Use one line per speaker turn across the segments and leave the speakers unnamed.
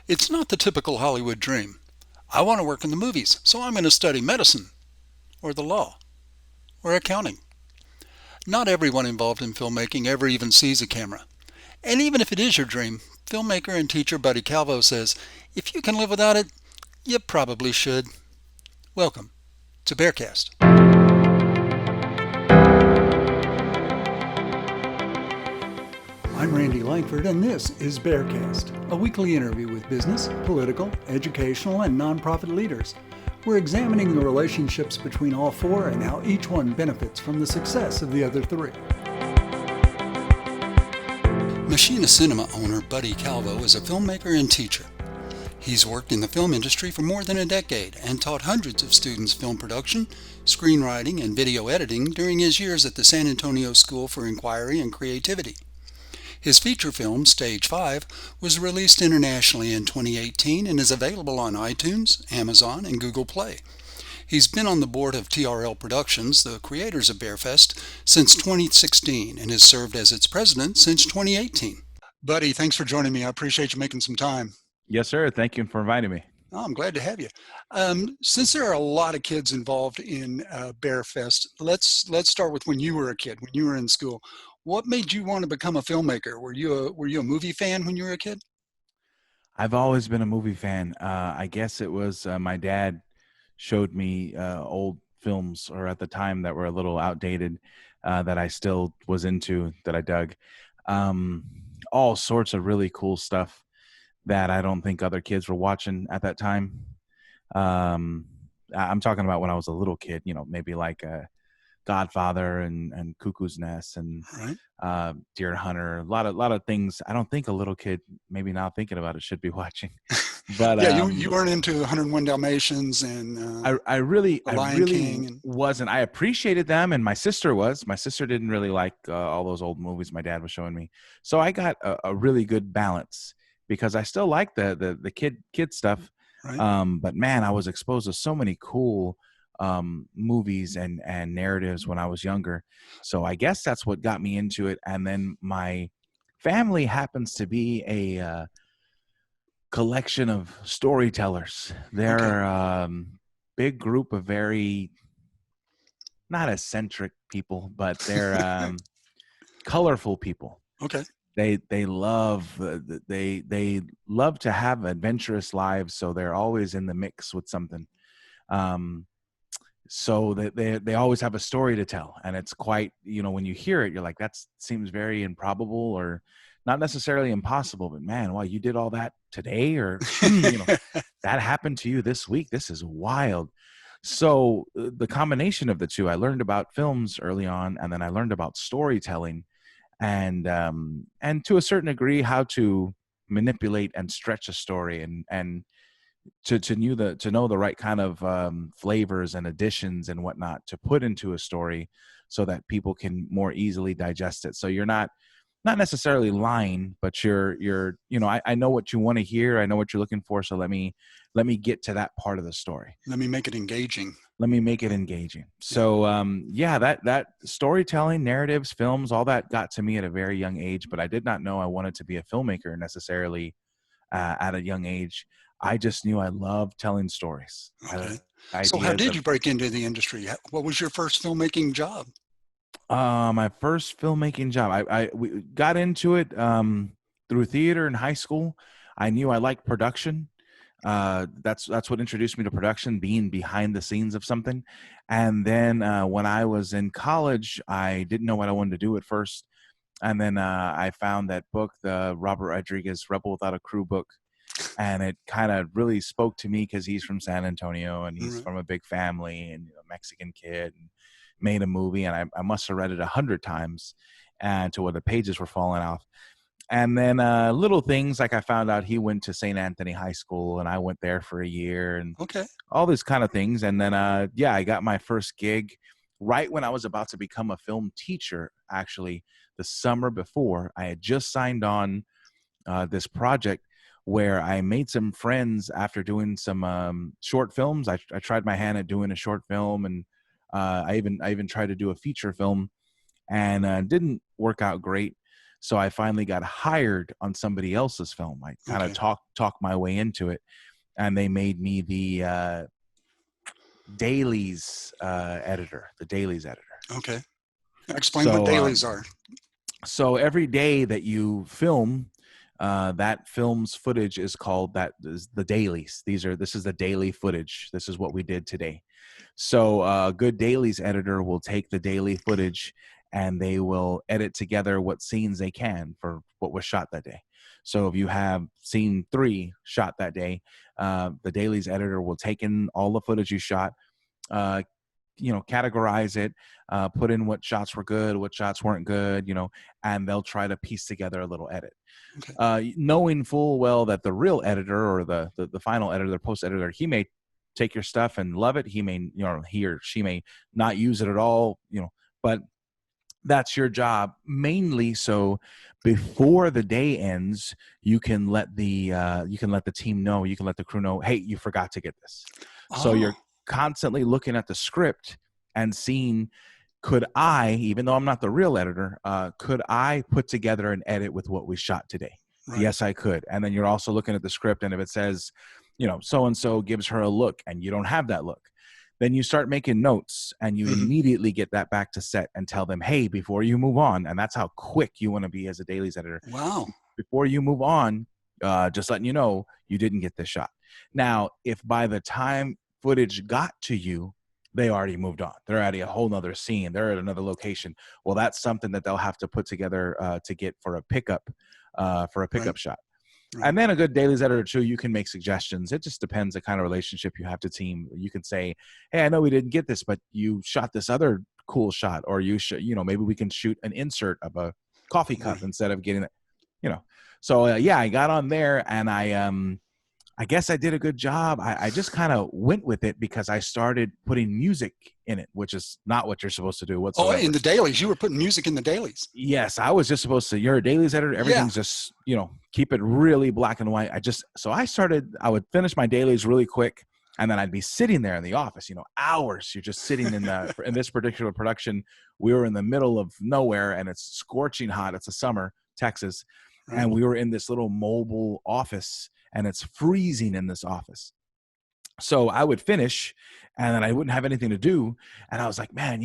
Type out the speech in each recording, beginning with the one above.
It's not the typical Hollywood dream. I want to work in the movies, so I'm going to study medicine, or the law, or accounting. Not everyone involved in filmmaking ever even sees a camera. And even if it is your dream, filmmaker and teacher Buddy Calvo says if you can live without it, you probably should. Welcome to BexarCast. I'm Randy Langford, and this is BexarCast, a weekly interview with business, political, educational, and nonprofit leaders. We're examining the relationships between all four and how each one benefits from the success of the other three. Machina Cinema owner Buddy Calvo is a filmmaker and teacher. He's worked in the film industry for more than a decade and taught hundreds of students film production, screenwriting, and video editing during his years at the San Antonio School for Inquiry and Creativity. His feature film, Stage 5, was released internationally in 2018 and is available on iTunes, Amazon, and Google Play. He's been on the board of TRL Productions, the creators of BexarFest, since 2016 and has served as its president since 2018. Buddy, thanks for joining me. I appreciate you making some time.
Yes, sir. Thank you for inviting me.
Oh, I'm glad to have you. Since there are a lot of kids involved in BexarFest, let's start with when you were a kid, when you were in school. What made you want to become a filmmaker? Were you a movie fan when you were a kid?
I've always been a movie fan. I guess it was my dad showed me old films, or at the time that were a little outdated, that I still was into, that I dug. Um, all sorts of really cool stuff that I don't think other kids were watching at that time. I'm talking about when I was a little kid, maybe like Godfather and Cuckoo's Nest and
Right.
Deer Hunter. A lot of things I don't think a little kid, maybe now thinking about it, should be watching. But
Yeah, you weren't into 101 Dalmatians and
I
The Lion
really
King. And
wasn't. I appreciated them, and my sister was. My sister didn't really like all those old movies my dad was showing me. So I got a really good balance because I still like the kid stuff.
right.
But man, I was exposed to so many cool movies and narratives when I was younger. So I guess that's what got me into it. And then my family happens to be a collection of storytellers.
Okay.
They're big group of very not eccentric people, but they're colorful people.
Okay.
They love they love to have adventurous lives, so they're always in the mix with something. Um, so that they always have a story to tell, and it's quite, when you hear it, you're like, that seems very improbable, or not necessarily impossible, but man, wow, you did all that today, or that happened to you this week. This is wild. So the combination of the two, I learned about films early on, and then I learned about storytelling, and to a certain degree how to manipulate and stretch a story, and to know the right kind of flavors and additions and whatnot to put into a story so that people can more easily digest it. So you're not necessarily lying, but I know what you want to hear. I know what you're looking for. So let me get to that part of the story.
Let me make it engaging.
Let me make it engaging. So that storytelling, narratives, films, all that got to me at a very young age, but I did not know I wanted to be a filmmaker necessarily at a young age. I just knew I loved telling stories.
Okay. So how
Ideas
did
of
you break into the industry? What was your first filmmaking job?
my first filmmaking job. We got into it through theater in high school. I knew I liked production. That's what introduced me to production, being behind the scenes of something. And then when I was in college, I didn't know what I wanted to do at first. And then I found that book, the Robert Rodriguez Rebel Without a Crew book, and it kind of really spoke to me because he's from San Antonio and he's
Right.
from a big family and a Mexican kid, and made a movie. And I must have read it 100 times, and to where the pages were falling off. And then little things like I found out he went to St. Anthony High School and I went there for a year, and
Okay.
all these kind of things. And then I got my first gig right when I was about to become a film teacher. Actually, the summer before, I had just signed on this project where I made some friends after doing some short films. I tried my hand at doing a short film, and I even tried to do a feature film, and didn't work out great. So I finally got hired on somebody else's film. I kind of talked my way into it, and they made me the dailies editor, the dailies editor.
Okay. Explain what dailies are.
So every day that you film, that film's footage is called the dailies. This is the daily footage. This is what we did today. So a good dailies editor will take the daily footage and they will edit together what scenes they can for what was shot that day. So if you have scene 3 shot that day, the dailies editor will take in all the footage you shot, categorize it, put in what shots were good, what shots weren't good, and they'll try to piece together a little edit. Okay. Knowing full well that the real editor or the final editor, the post editor, he may take your stuff and love it. He may, he or she may not use it at all, but that's your job mainly. So before the day ends, you can let the team know, you can let the crew know, hey, you forgot to get this. Oh. So you're constantly looking at the script and seeing, could I, even though I'm not the real editor, could I put together an edit with what we shot today? Right. Yes, I could. And then you're also looking at the script, and if it says, so-and-so gives her a look and you don't have that look, then you start making notes and you immediately get that back to set and tell them, hey, before you move on, and that's how quick you want to be as a dailies editor. Wow. Before you move on, just letting you know, you didn't get this shot. Now, if by the time footage got to you, they already moved on, they're at a whole nother scene, they're at another location, well, that's something that they'll have to put together to get for a pickup right. shot. Right. And then a good dailies editor too, you can make suggestions. It just depends the kind of relationship you have to team. You can say, hey, I know we didn't get this, but you shot this other cool shot, or you should, maybe we can shoot an insert of a coffee cup instead of getting it, So I got on there, and I guess I did a good job. I just kind of went with it because I started putting music in it, which is not what you're supposed to do whatsoever.
Oh, in the dailies, you were putting music in the dailies.
Yes, I was just supposed to. You're a dailies editor. Everything's just, keep it really black and white. I would finish my dailies really quick, and then I'd be sitting there in the office, hours. You're just sitting in in this particular production. We were in the middle of nowhere, and it's scorching hot. It's a summer, Texas, right. And we were in this little mobile office, and it's freezing in this office. So I would finish, and then I wouldn't have anything to do. And I was like, man,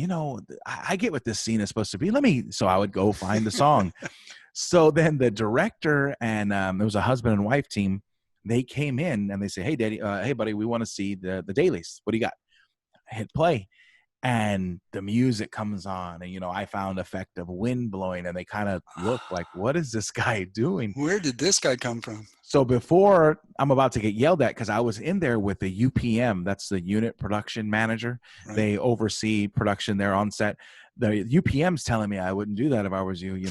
I get what this scene is supposed to be. So I would go find the song. So then the director and there was a husband and wife team. They came in and they say, hey, Daddy, hey, buddy, we want to see the dailies. What do you got? I hit play. And the music comes on, and I found effect of wind blowing, and they kind of look like, what is this guy doing?
Where did this guy come from?
So before I'm about to get yelled at, because I was in there with the UPM, that's the unit production manager. Right. They oversee production there on set. The UPM's telling me I wouldn't do that if I was you.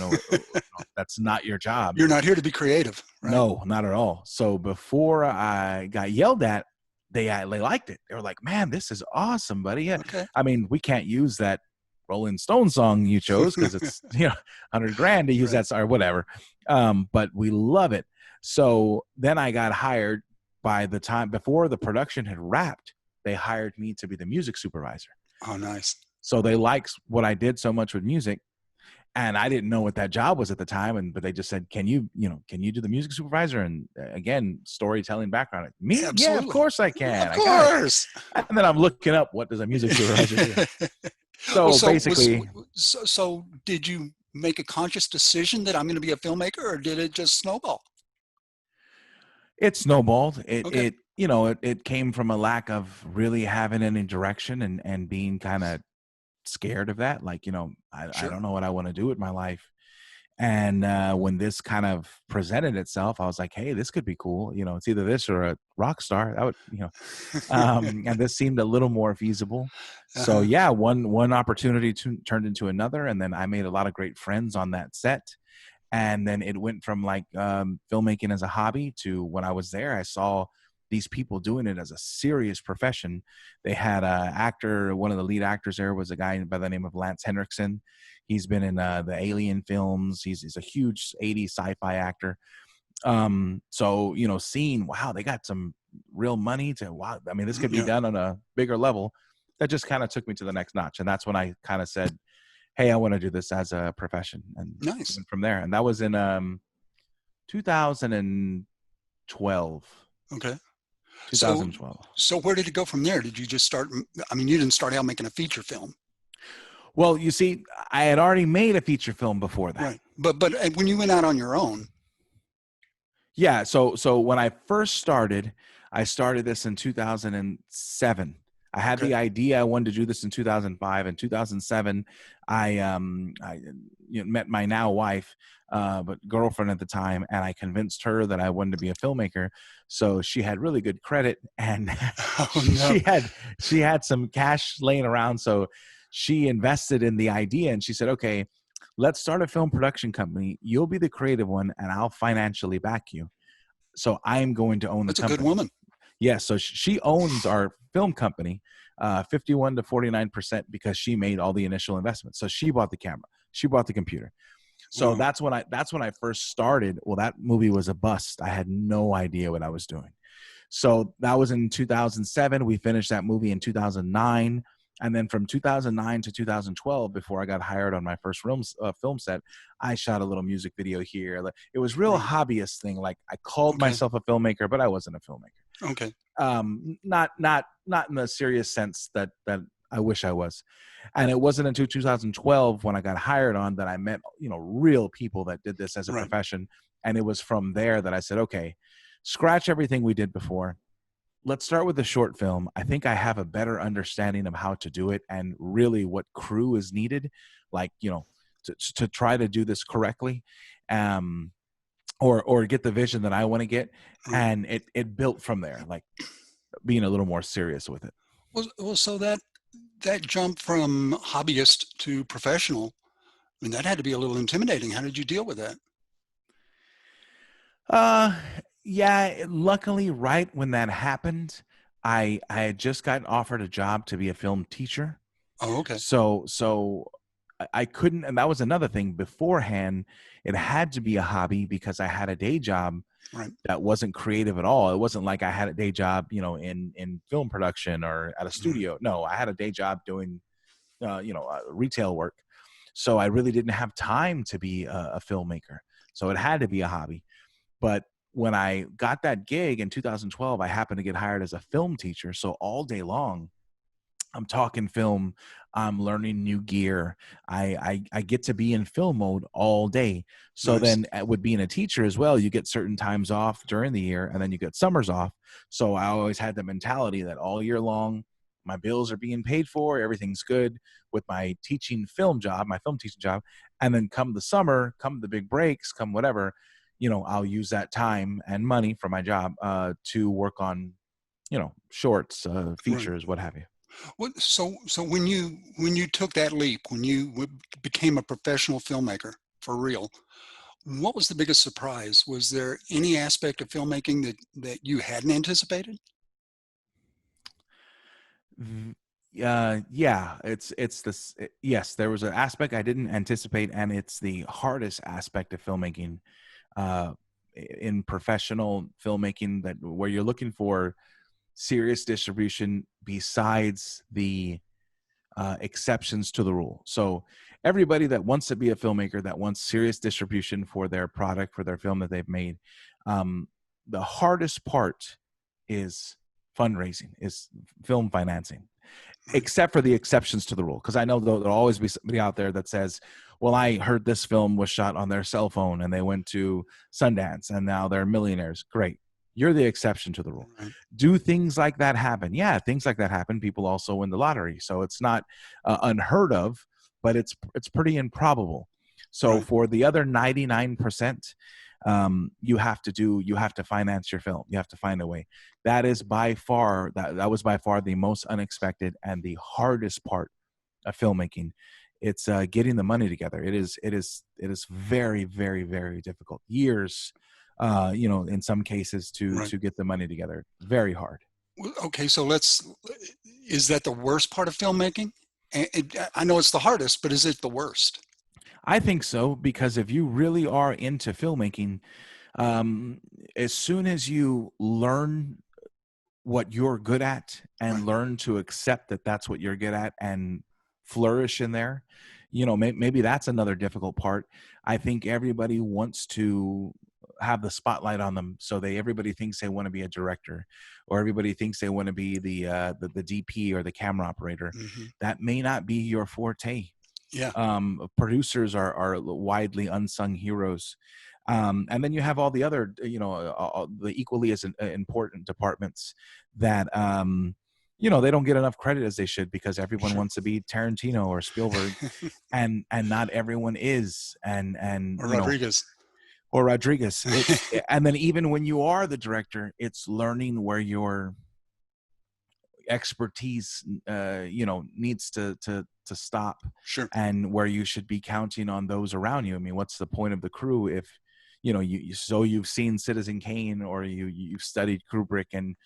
That's not your job.
You're not here to be creative. Right?
No, not at all. So before I got yelled at, they liked it. They were like, man, this is awesome, buddy. Yeah. Okay. I mean, we can't use that Rolling Stone song you chose because it's $100,000 to use right. that or whatever. But we love it. So then I got hired. By the time before the production had wrapped, they hired me to be the music supervisor.
Oh, nice.
So they liked what I did so much with music. And I didn't know what that job was at the time, but they just said, "Can you do the music supervisor?" And again, storytelling background. Me, yeah, of course I can.
Of course.
And then I'm looking up, what does a music supervisor do? So basically,
so did you make a conscious decision that I'm going to be a filmmaker, or did it just snowball?
It snowballed. It came from a lack of really having any direction and being kind of scared of that. Like, I don't know what I want to do with my life. And when this kind of presented itself, I was like, hey, this could be cool. It's either this or a rock star. That would, and this seemed a little more feasible. So yeah, one opportunity turned into another. And then I made a lot of great friends on that set. And then it went from like filmmaking as a hobby to, when I was there, I saw these people doing it as a serious profession. They had an actor, one of the lead actors there was a guy by the name of Lance Henriksen. He's been in the Alien films. He's a huge 80s sci-fi actor. So, seeing, wow, they got some real money this could be done on a bigger level. That just kind of took me to the next notch. And that's when I kind of said, hey, I want to do this as a profession, and
Nice.
went from there. And that was in 2012.
Okay. So,
2012.
so where did it go from there? Did you just start? I mean, you didn't start out making a feature film,
Well, you see, I had already made a feature film before that.
right? But when you went out on your own,
Yeah. So when I first started, I started this in 2007. I had
okay.
the idea I wanted to do this in 2005. In 2007, I met my now wife, but girlfriend at the time, and I convinced her that I wanted to be a filmmaker. So she had really good credit, and
Oh no.
she had some cash laying around. So she invested in the idea, and she said, "Okay, let's start a film production company. You'll be the creative one, and I'll financially back you. So I'm going to own the
That's a good
company."
woman.
Yeah, so she owns our film company, 51 to 49% because she made all the initial investments. So she bought the camera, she bought the computer. So
Wow.
that's when I first started. Well, that movie was a bust. I had no idea what I was doing. So that was in 2007. We finished that movie in 2009. And then from 2009 to 2012, before I got hired on my first film set, I shot a little music video here. It was real
Right.
hobbyist thing. Like I called
Okay.
myself a filmmaker, but I wasn't a filmmaker.
Okay.
Not in the serious sense that I wish I was. And it wasn't until 2012 when I got hired on that I met, real people that did this as a
Right.
profession. And it was from there that I said, okay, scratch everything we did before. Let's start with the short film. I think I have a better understanding of how to do it and really what crew is needed, like, to try to do this correctly. Or get the vision that I want to get.
Right.
And it built from there, like being a little more serious with it.
Well, so that jump from hobbyist to professional, I mean, that had to be a little intimidating. How did you deal with that?
Uh, yeah, luckily, right when that happened, I had just gotten offered a job to be a film teacher.
Oh, okay.
So I couldn't, and that was another thing beforehand. It had to be a hobby because I had a day job
Right.
that wasn't creative at all. It wasn't like I had a day job, in film production or at a
Right.
studio. No, I had a day job doing, retail work. So I really didn't have time to be a filmmaker. So it had to be a hobby. But when I got that gig in 2012, I happened to get hired as a film teacher. So all day long, I'm talking film. I'm learning new gear. I get to be in film mode all day. So
Nice.
then, with being a teacher as well, you get certain times off during the year, and then you get summers off. So I always had the mentality that all year long, my bills are being paid for. Everything's good with my teaching film job, my film teaching job. And then come the summer, come the big breaks, come whatever, I'll use that time and money from my job to work on, shorts,
Right.
features, what have you.
So when you took that leap, when you became a professional filmmaker for real, what was the biggest surprise? Was there any aspect of filmmaking that you hadn't anticipated?
Yeah, it's this. Yes, there was an aspect I didn't anticipate, and it's the hardest aspect of filmmaking, uh, in professional filmmaking, that where you're looking for serious distribution besides the exceptions to the rule. So everybody that wants to be a filmmaker, that wants serious distribution for their product, for their film that they've made, um, the hardest part is fundraising, is film financing,
Right.
except for the exceptions to the rule. Because I know there'll always be somebody out there that says, well, I heard this film was shot on their cell phone and they went to Sundance and now they're millionaires. Great. You're the exception to the rule.
Right.
Do things like that happen? Yeah, things like that happen. People also win the lottery. So it's not unheard of, but it's pretty improbable. So
Right.
for the other 99%, you have to finance your film. You have to find a way. That was by far the most unexpected and the hardest part of filmmaking. It's getting the money together. It is very, very, very difficult. Years, in some cases
Right.
to get the money together. Very hard.
Well, okay, so is that the worst part of filmmaking? I know it's the hardest, but is it the worst?
I think so, because if you really are into filmmaking, um, as soon as you learn what you're good at and
Right.
learn to accept that that's what you're good at and flourish in there. Maybe that's another difficult part. I think everybody wants to have the spotlight on them, so everybody thinks they want to be a director, or everybody thinks they want to be the DP or the camera operator.
Mm-hmm.
That may not be your forte.
Yeah.
Producers are widely unsung heroes. And then you have all the other, the equally as important departments that, they don't get enough credit as they should, because everyone
Sure.
wants to be Tarantino or Spielberg, and not everyone is, and
Or Rodriguez.
Or Rodriguez. And then even when you are the director, it's learning where your expertise, needs to stop.
Sure.
And where you should be counting on those around you. I mean, what's the point of the crew if, you've seen Citizen Kane, or you've studied Kubrick, and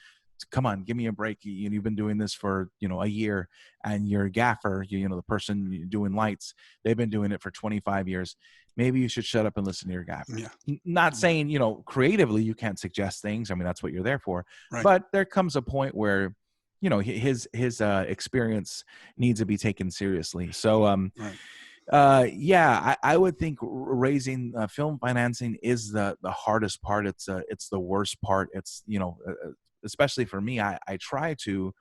come on, give me a break. You've been doing this for, a year, and your gaffer, the person doing lights, they've been doing it for 25 years. Maybe you should shut up and listen to your gaffer.
Yeah.
Not saying, creatively you can't suggest things. I mean, that's what you're there for.
Right.
But there comes a point where, his experience needs to be taken seriously. So, right. I would think raising film financing is the hardest part. It's the worst part. It's, especially for me, I try to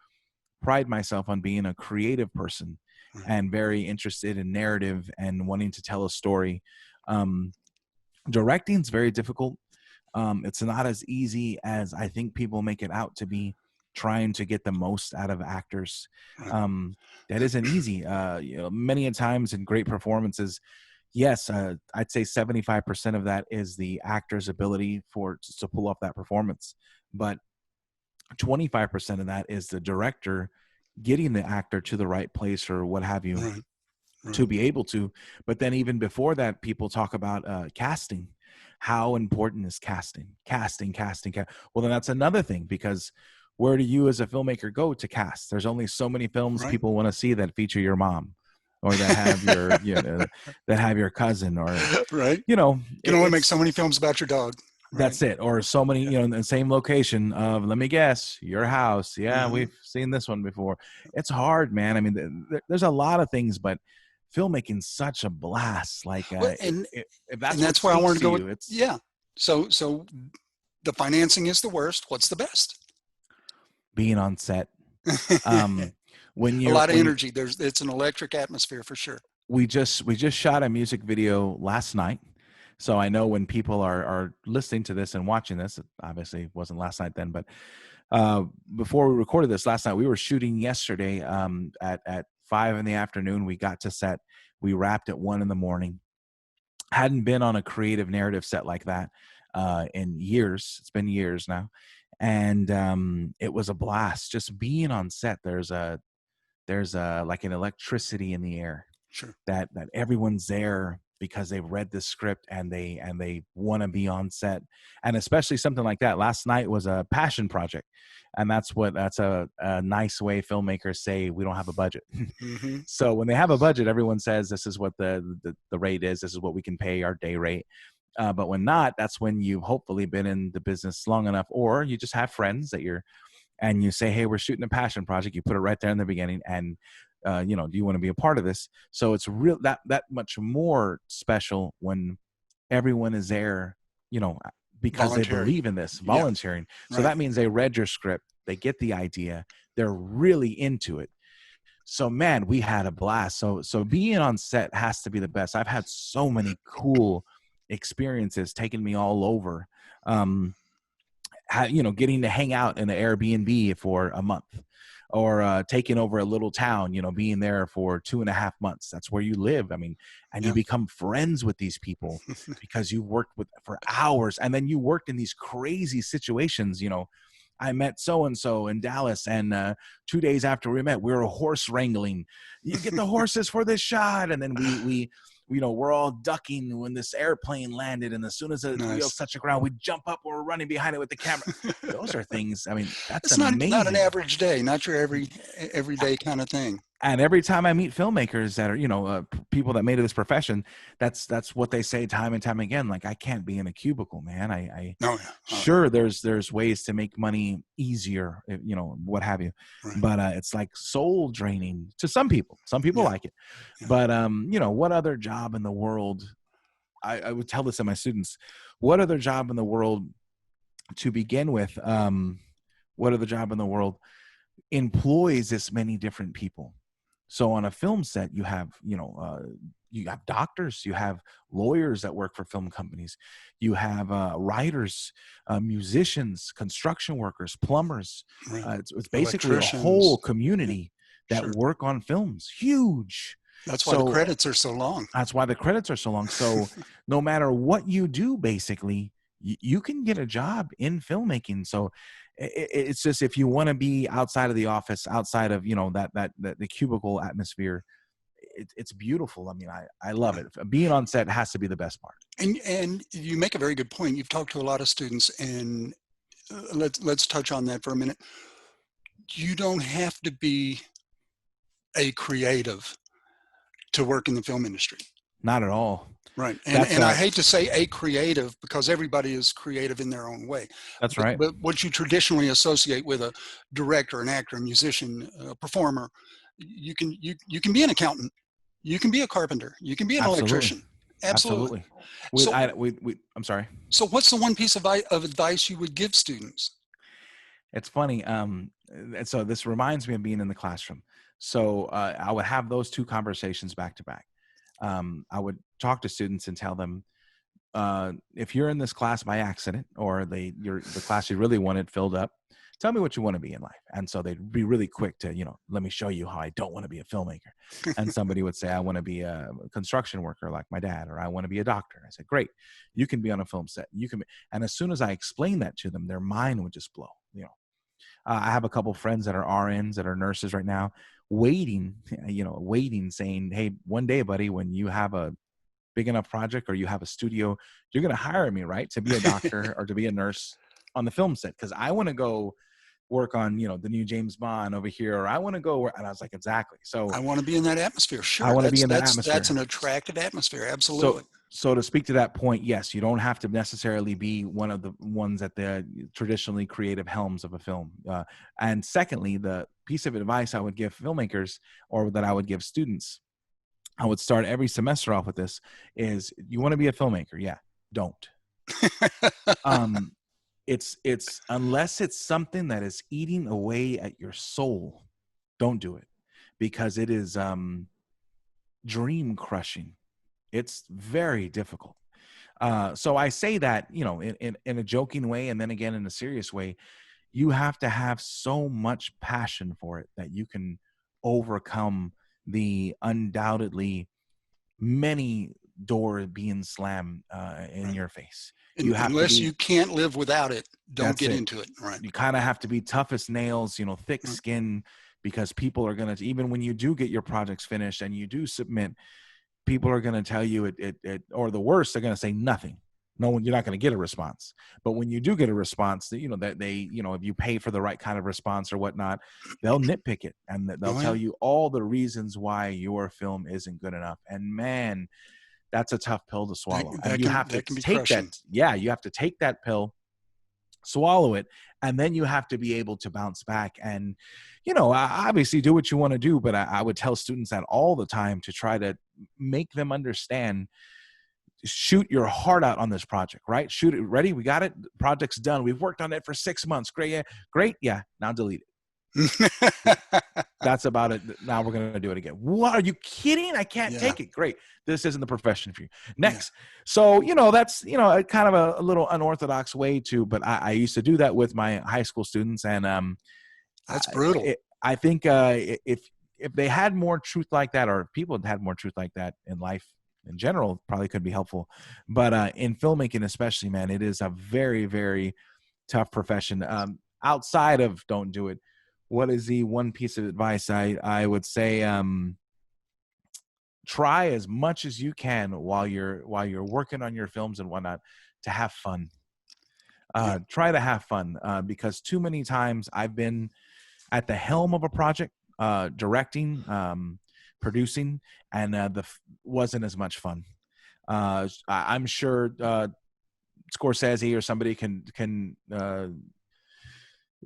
pride myself on being a creative person, right, and very interested in narrative and wanting to tell a story. Directing is very difficult. It's not as easy as I think people make it out to be, trying to get the most out of actors. Right. That isn't easy. Many a times in great performances, yes, I'd say 75% of that is the actor's ability to pull off that performance. But 25% of that is the director getting the actor to the right place, or what have you, right, to be able to. But then even before that, people talk about casting. How important is casting? Casting. Well, then that's another thing, because where do you as a filmmaker go to cast? There's only so many films, right, people want to see that feature your mom, or that have your, that have your cousin, or,
right. You can only make so many films about your dog. Right.
That's it. Or so many, in the same location of, let me guess, your house. Yeah, mm-hmm, we've seen this one before. It's hard, man. I mean, there's a lot of things, but filmmaking's such a blast. Like, if that's where I wanted to go.
Yeah. So the financing is the worst. What's the best?
Being on set. When
a lot of energy. It's an electric atmosphere for sure.
We just shot a music video last night. So I know when people are listening to this and watching this, it obviously wasn't last night then, but before we recorded this last night, we were shooting yesterday at 5 p.m. We got to set. We wrapped at 1 a.m. Hadn't been on a creative narrative set like that in years. It's been years now. And it was a blast just being on set. There's like an electricity in the air.
Sure. That
everyone's there because they've read the script and they want to be on set. And especially something like that. Last night was a passion project. And that's a nice way filmmakers say we don't have a budget. Mm-hmm. So when they have a budget, everyone says this is what the rate is. This is what we can pay, our day rate. But when not, that's when you've hopefully been in the business long enough, or you just have friends and you say, hey, we're shooting a passion project. You put it right there in the beginning, and do you want to be a part of this? So it's real that much more special when everyone is there, because they believe in this, volunteering. Yeah. So that means they read your script, they get the idea, they're really into it. So man, we had a blast. So being on set has to be the best. I've had so many cool experiences taking me all over. Getting to hang out in an Airbnb for a month, or taking over a little town, being there for 2.5 months. That's where you live. I mean, and you become friends with these people because you worked for hours, and then you worked in these crazy situations. I met so-and-so in Dallas, and 2 days after we met, we were horse wrangling. You get the horses for this shot. And then we we're all ducking when this airplane landed, and as soon as the wheels touch the ground, we jump up, or we're running behind it with the camera. Those are things, I mean, that's amazing.
Not an average day, not your everyday kind of thing.
And every time I meet filmmakers that are, people that made it this profession, that's what they say time and time again. Like, I can't be in a cubicle, man.
No,
Sure, there's ways to make money easier, what have you.
right.
But it's like soul draining to some people. Some people
Yeah.
like it.
Yeah.
But what other job in the world? I would tell this to my students. What other job in the world, to begin with? What other job in the world employs this many different people? So on a film set, you have doctors, you have lawyers that work for film companies, you have writers, musicians, construction workers, plumbers.
Right.
It's basically a
Electricians.
whole community that
Sure.
work on films. Huge.
That's why the
So
credits are so long.
that's why the credits are so long. So no matter what you do, basically, you can get a job in filmmaking. So it's just, if you want to be outside of the office, outside of the cubicle atmosphere, it's beautiful. I mean, I love it. Being on set has to be the best part.
And you make a very good point. You've talked to a lot of students, and let's touch on that for a minute. You don't have to be a creative to work in the film industry.
Not at all.
Right. And I hate to say a creative, because everybody is creative in their own way.
That's right.
But what you traditionally associate with a director, an actor, a musician, a performer, you can be an accountant, you can be a carpenter, you can be an electrician. Absolutely.
I'm sorry.
So what's the one piece of advice you would give students?
It's funny. So this reminds me of being in the classroom. So I would have those two conversations back to back. I would talk to students and tell them, if you're in this class by accident, or the class you really wanted filled up, tell me what you want to be in life. And so they'd be really quick to, let me show you how I don't want to be a filmmaker. And somebody would say, I want to be a construction worker like my dad, or I want to be a doctor. I said, great, you can be on a film set. You can be. And as soon as I explained that to them, their mind would just blow. I have a couple friends that are RNs, that are nurses right now, waiting, saying, hey, one day, buddy, when you have a big enough project, or you have a studio, you're going to hire me, right, to be a doctor or to be a nurse on the film set, because I want to go work on, the new James Bond over here, or I want to go where, and I was like, exactly. So
I want to be in that atmosphere. Sure.
I want to be in that atmosphere.
That's an attractive atmosphere. Absolutely.
So to speak to that point, yes, you don't have to necessarily be one of the ones at the traditionally creative helms of a film. And secondly, the piece of advice I would give filmmakers, or that I would give students, I would start every semester off with this, is, you want to be a filmmaker? Yeah, don't. It's unless it's something that is eating away at your soul, don't do it, because it is dream crushing. It's very difficult. So I say that, in a joking way, and then again in a serious way. You have to have so much passion for it that you can overcome the undoubtedly many doors being slammed in your face.
Unless you can't live without it, don't get into it. Right.
You kind of have to be tough as nails, thick skin, because people are going to, even when you do get your projects finished and you do submit, people are going to tell you it, or the worst, they're going to say nothing. No one, you're not going to get a response. But when you do get a response, that if you pay for the right kind of response or whatnot, they'll nitpick it, and they'll tell you all the reasons why your film isn't good enough. And man, that's a tough pill to swallow. And you have to take that. Yeah, you have to take that pill, swallow it, and then you have to be able to bounce back and, obviously do what you want to do. But I would tell students that all the time, to try to make them understand, shoot your heart out on this project, right? Shoot it. Ready? We got it. Project's done. We've worked on it for 6 months. Great. Yeah. Great. Yeah. Now delete it. That's about it. Now we're going to do it again. What? Are you kidding? I can't take it. Great. This isn't the profession for you. Next. Yeah. So, that's, kind of a little unorthodox way to, but I used to do that with my high school students. And
that's brutal.
I think if they had more truth like that, or if people had more truth like that in life in general, probably could be helpful. But in filmmaking especially, man, it is a very, very tough profession. Outside of don't do it, what is the one piece of advice I would say? Try as much as you can while you're working on your films and whatnot, to have fun. Try to have fun, because too many times I've been at the helm of a project, directing, producing, and wasn't as much fun. I'm sure Scorsese or somebody can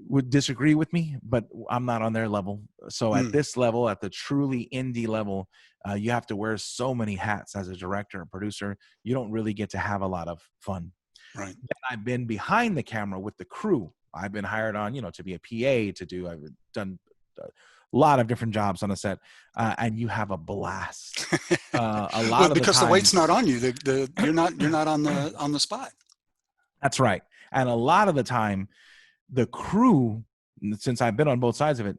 would disagree with me, but I'm not on their level. So at this level, at the truly indie level, you have to wear so many hats as a director and producer. You don't really get to have a lot of fun.
Right.
I've been behind the camera with the crew. I've been hired on, to be a PA, I've done a lot of different jobs on a set, and you have a blast. A lot
Well,
of the
because the weight's
times,
not on you. You're not on the spot.
that's right. And a lot of the time, the crew, since I've been on both sides of it,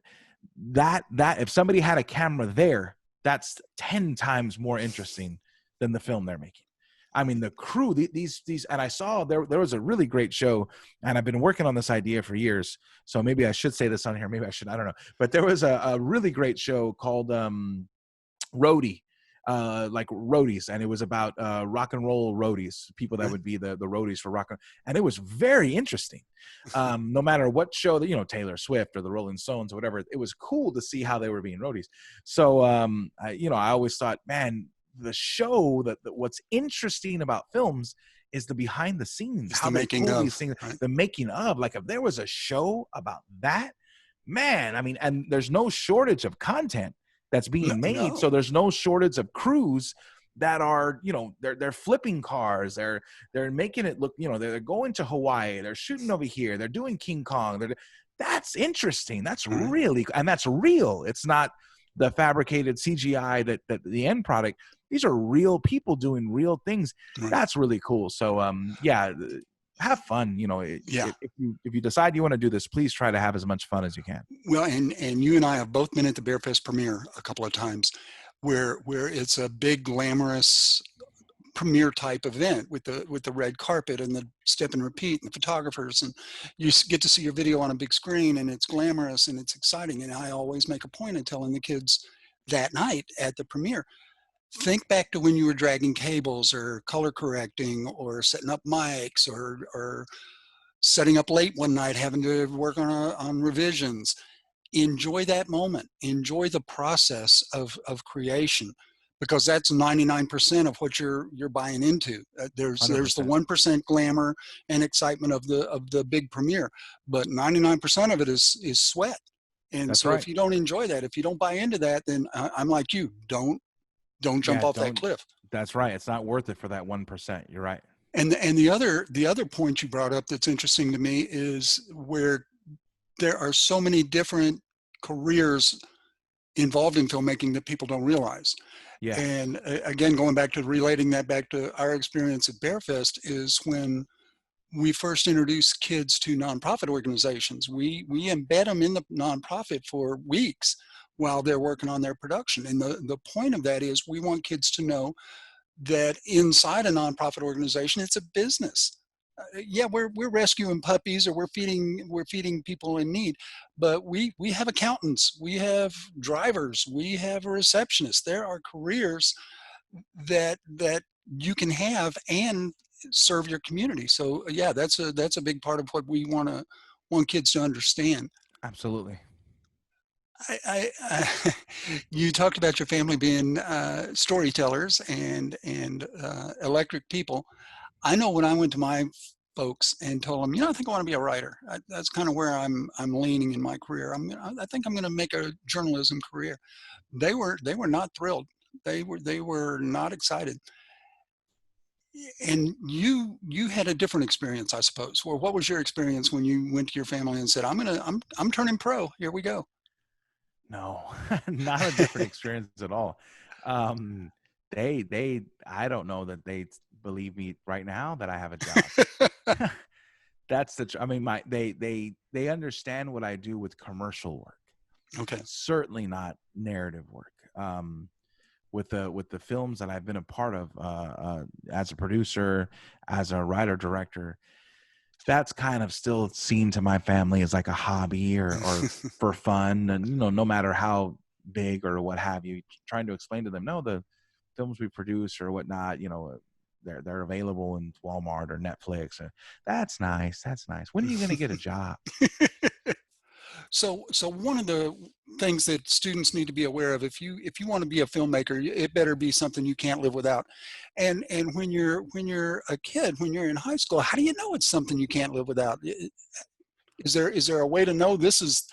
that if somebody had a camera there, that's 10 times more interesting than the film they're making. I mean, the crew, these, and I saw there was a really great show, and I've been working on this idea for years. So maybe I should say this on here. Maybe I should. I don't know. But there was a really great show called Roadie, like roadies, and it was about rock and roll roadies, people that would be the roadies for rock, and it was very interesting. No matter what show that, Taylor Swift or the Rolling Stones or whatever, it was cool to see how they were being roadies. So I always thought, man, the show that what's interesting about films is the behind the scenes,
It's
how
the
they
making
pull
of,
these things,
right?
the making of. Like if there was a show about that, man, I mean, and there's no shortage of content that's being made.
No.
So there's no shortage of crews that are, they're flipping cars. They're making it look, they're going to Hawaii. They're shooting over here. They're doing King Kong. That's interesting. That's really, and that's real. It's not the fabricated CGI that the end product. These are real people doing real things.
Right.
That's really cool. So have fun. If you decide you want to do this, please try to have as much fun as you can.
Well, and you and I have both been at the Bear Fest premiere a couple of times, where it's a big glamorous premiere type event with the red carpet and the step and repeat and the photographers, and you get to see your video on a big screen, and it's glamorous and it's exciting. And I always make a point of telling the kids that night at the premiere, think back to when you were dragging cables or color correcting or setting up mics or setting up late one night having to work on revisions. Enjoy that moment. Enjoy the process of creation, because that's 99% of what you're buying into. There's
100%.
the 1% glamour and excitement of the big premiere, but 99% of it is sweat. And
That's
so
right.
if you don't enjoy that, if you don't buy into that, then I'm like you. Don't jump off that cliff.
That's right. It's not worth it for that 1%. You're right.
And the other point you brought up that's interesting to me is where there are so many different careers involved in filmmaking that people don't realize.
Yeah.
And again, going back to relating that back to our experience at BearFest, is when we first introduced kids to nonprofit organizations. We embed them in the nonprofit for weeks while they're working on their production. And the point of that is we want kids to know that inside a nonprofit organization, it's a business. Yeah, we're rescuing puppies, or we're feeding people in need, but we have accountants, we have drivers, we have a receptionist. There are careers that you can have and serve your community. So yeah, that's a big part of what we want kids to understand.
Absolutely.
You talked about your family being storytellers and electric people. I know when I went to my folks and told them, I think I want to be a writer. That's kind of where I'm leaning in my career. I think I'm going to make a journalism career. They were not thrilled. They were not excited. And you had a different experience, I suppose. Well, what was your experience when you went to your family and said, I'm turning pro. Here we go.
No, not a different experience at all. They I don't know that they believe me right now that I have a job. That's they understand what I do with commercial work.
Okay.
Certainly not narrative work. With the films that I've been a part of, as a producer, as a writer director, that's kind of still seen to my family as like a hobby or for fun. And, no matter how big or what have you, trying to explain to them, no, the films we produce or whatnot, they're available in Walmart or Netflix. That's nice. When are you going to get a job?
So one of the things that students need to be aware of. If you want to be a filmmaker, it better be something you can't live without. And when you're a kid, when you're in high school, how do you know it's something you can't live without? Is there a way to know this is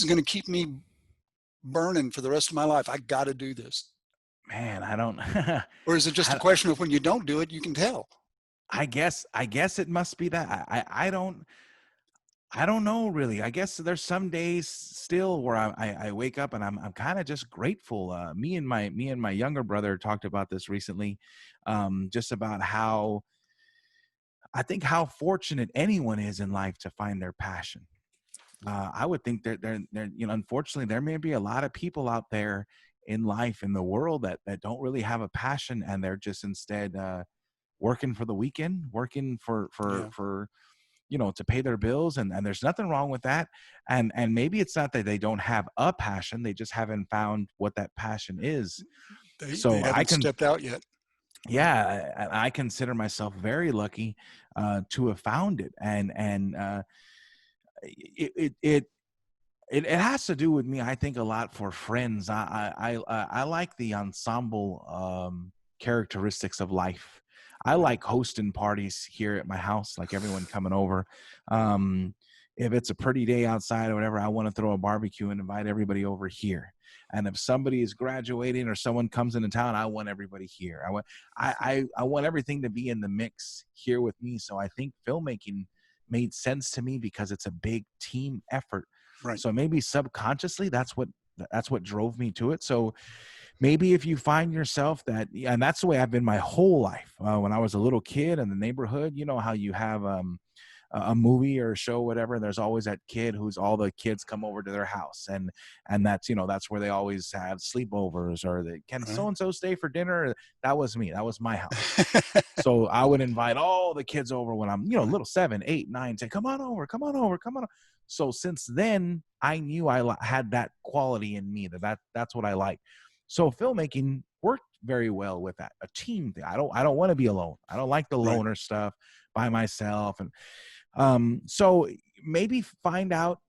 going to keep me burning for the rest of my life? I got to do this.
Man, I don't.
Or is it just a question of when you don't do it, you can tell?
I guess it must be that. I don't know really. I guess there's some days still where I wake up and I'm kind of just grateful. Me and my younger brother talked about this recently, just about how I think how fortunate anyone is in life to find their passion. I would think that there, unfortunately, there may be a lot of people out there in life, in the world, that don't really have a passion, and they're just instead working for the weekend, working
Yeah.
for to pay their bills, and there's nothing wrong with that. And maybe it's not that they don't have a passion; they just haven't found what that passion is.
They
So I
haven't
can,
stepped out yet.
yeah, I consider myself very lucky to have found it, and it, it it it has to do with me, I think, a lot for friends. I like the ensemble characteristics of life. I like hosting parties here at my house, like everyone coming over. Um, if it's a pretty day outside or whatever, I want to throw a barbecue and invite everybody over here. And if somebody is graduating or someone comes into town, I want everybody here. I want everything to be in the mix here with me. So I think filmmaking made sense to me because it's a big team effort.
Right.
So maybe subconsciously that's what drove me to it. So maybe if you find yourself that, and that's the way I've been my whole life. When I was a little kid in the neighborhood, you know how you have a movie or a show, whatever, and there's always that kid who's all the kids come over to their house, and that's that's where they always have sleepovers, or they can so and so stay for dinner. That was me. That was my house. So I would invite all the kids over when I'm little 7, 8, 9, 10. Come on over, come on over, come on over. So since then, I knew I had that quality in me, that's what I like. So filmmaking worked very well with that, a team thing. I don't want to be alone. I don't like the loner stuff by myself. And so maybe find out,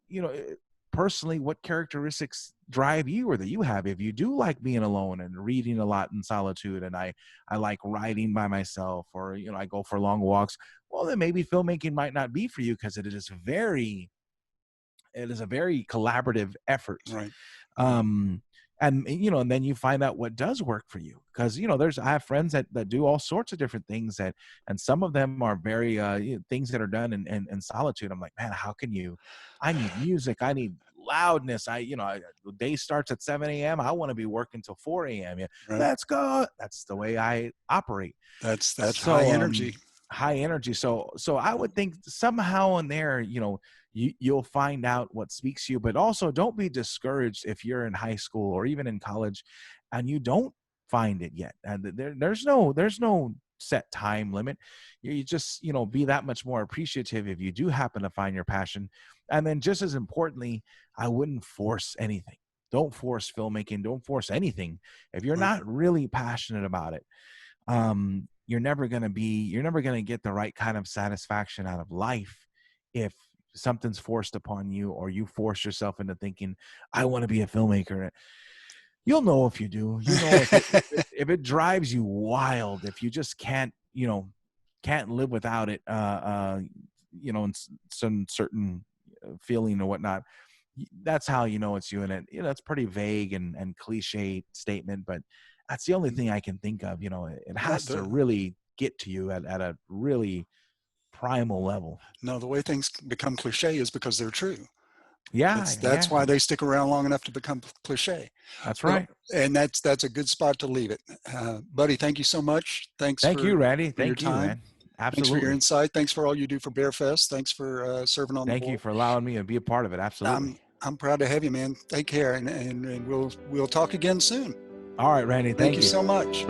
personally, what characteristics drive you or that you have. If you do like being alone and reading a lot in solitude, and I like writing by myself, or I go for long walks, well, then maybe filmmaking might not be for you, because it is a very collaborative effort.
Right.
And and then you find out what does work for you, because I have friends that do all sorts of different things, and some of them are very things that are done in solitude. I'm like, man, how can you? I need music, I need loudness. The day starts at 7 a.m. I want to be working till 4 a.m. Yeah,
Right.
let's go. That's the way I operate.
That's
So,
high energy.
High energy. So I would think somehow in there, you'll find out what speaks to you. But also, don't be discouraged if you're in high school or even in college and you don't find it yet. And there's no set time limit. You just be that much more appreciative if you do happen to find your passion. And then, just as importantly, I wouldn't force anything. Don't force filmmaking. Don't force anything if you're not really passionate about it. You're never going to get the right kind of satisfaction out of life if something's forced upon you, or you force yourself into thinking, I want to be a filmmaker. You'll know if you do. If it drives you wild, if you just can't live without it, in some certain feeling or whatnot, that's how it's you. And it's pretty vague and cliche statement, but that's the only thing I can think of. It has to really get to you at a really primal level.
No, the way things become cliche is because they're true.
Yeah,
that's why they stick around long enough to become cliche.
That's right.
And that's a good spot to leave it. Buddy, thank you so much. Thank you, Randy. Thank you, man.
Absolutely.
Thanks for your insight. Thanks for all you do for BexarCast. Thanks for serving on the board.
Thank you for allowing me to be a part of it. Absolutely.
I'm proud to have you, man. Take care, and we'll talk again soon.
All right, Randy. Thank you
so much.